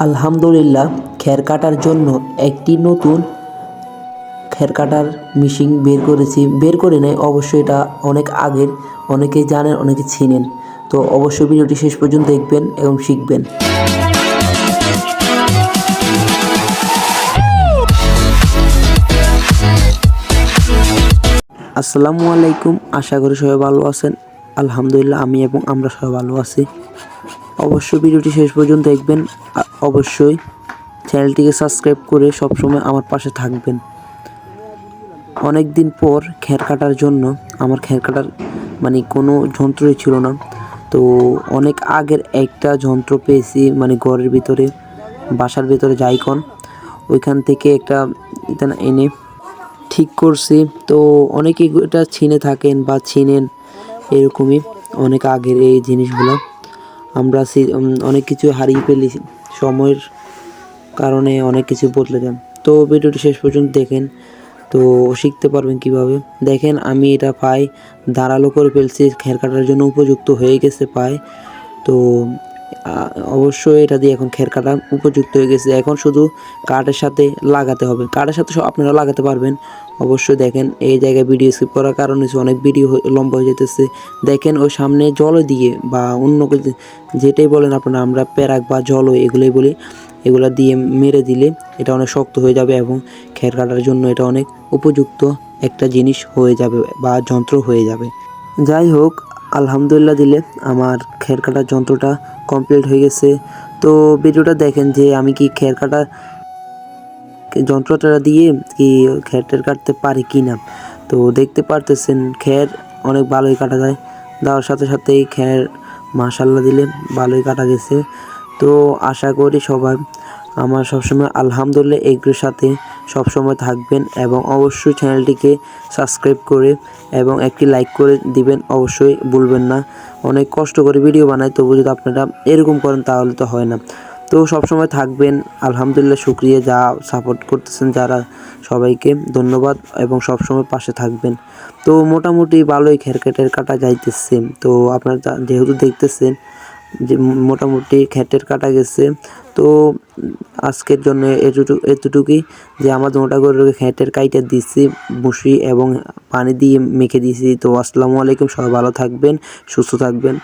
আলহামদুলিল্লাহ, খ্যার কাটার জন্য একটি নতুন খ্যার কাটার মেশিন বের করে নেয়। অবশ্যই এটা অনেক আগের, অনেকেই জানেন, অনেকে চিনেন। তো অবশ্যই ভিডিওটি শেষ পর্যন্ত দেখবেন এবং শিখবেন। আসসালামু আলাইকুম, আশা করি সবাই ভালো আছেন। আলহামদুলিল্লাহ, আমি এবং আমরা সবাই ভালো আছি। অবশ্যই ভিডিওটি শেষ পর্যন্ত দেখবেন। অবশ্যই চ্যানেলটিকে সাবস্ক্রাইব করে সবসময় আমার পাশে থাকবেন। অনেক দিন পর খ্যার কাটার জন্য আমার খ্যার কাটার কোনো যন্ত্রই ছিল না। তো অনেক আগের একটা যন্ত্র পেয়েছি, ঘরের ভিতরে, বাসার ভিতরে যাইকন, ওইখান থেকে একটা এটা এনে ঠিক করছি। তো অনেকে এটা চিনে থাকেন বা চিনেন, এরকমই অনেক আগের এই জিনিসগুলো। আমরা অনেক কিছু হারিয়ে ফেলেছি, সময়ের কারণে অনেক কিছু বদলে যান। তো ভিডিওটি শেষ পর্যন্ত দেখেন, তো শিখতে পারবেন কিভাবে। দেখেন, আমি এটা পাই ধারালো করে ফেলছি, খ্যার কাটার জন্য উপযুক্ত হয়ে গেছে পায়। তো অবশ্যই এটা দিয়ে এখন খ্যার কাটা উপযুক্ত হয়ে গেছে। এখন শুধু কাঠের সাথে লাগাতে হবে। কাঠের সাথে আপনারা লাগাতে পারবেন। অবশ্যই দেখেন, এই জায়গায় ভিডিও স্কিপ করার কারণে অনেক ভিডিও লম্বা হয়ে যেতেছে। দেখেন, ওই সামনে জল দিয়ে বা অন্য যেটাই বলেন আপনারা, আমরা প্যারাক বা জল এগুলোই বলি, এগুলা দিয়ে মেরে দিলে এটা অনেক শক্ত হয়ে যাবে এবং খ্যার কাটার জন্য এটা অনেক উপযুক্ত একটা জিনিস হয়ে যাবে বা যন্ত্র হয়ে যাবে। যাই হোক, আলহামদুলিল্লাহ দিলে আমার খ্যার কাটার যন্ত্রটা কমপ্লিট হয়ে গেছে। তো ভিডিওটা দেখেন যে আমি কি খ্যার কাটা যন্ত্রটা দিয়ে কি খ্যার কাটতে পারি কি না। তো দেখতে পারতেছেন, খ্যার অনেক ভালোই কাটা যায়। দেওয়ার সাথে সাথেই খ্যার মাশাআল্লাহ দিলে ভালোই কাটা গেছে। তো আশা করি সবাই আমার সবসময় আলহামদুলিল্লাহ এগুলোর সাথে সবসময় থাকবেন এবং অবশ্যই চ্যানেলটিকে সাবস্ক্রাইব করে এবং একটি লাইক করে দিবেন, অবশ্যই ভুলবেন না। অনেক কষ্ট করে ভিডিও বানাই, তবু যদি আপনারা এরকম করেন তাহলে তো হয় না। তো সবসময় থাকবেন। আলহামদুলিল্লাহ, শুকরিয়া যা সাপোর্ট করতেছেন যারা, সবাইকে ধন্যবাদ এবং সবসময় পাশে থাকবেন। তো মোটামুটি ভালোই খ্যার কাটা যাইতেছে। তো আপনারা যেহেতু দেখতেছেন যে মোটামুটি খ্যাটের কাটা গেছে। তো আজকের জন্য এতটুকুই, যে আমার মোটা করে খ্যাটের কাইটা দিচ্ছি বসি এবং পানি দিয়ে মেখে দিয়েছি। তো আসসালামু আলাইকুম, সবাই ভালো থাকবেন, সুস্থ থাকবেন।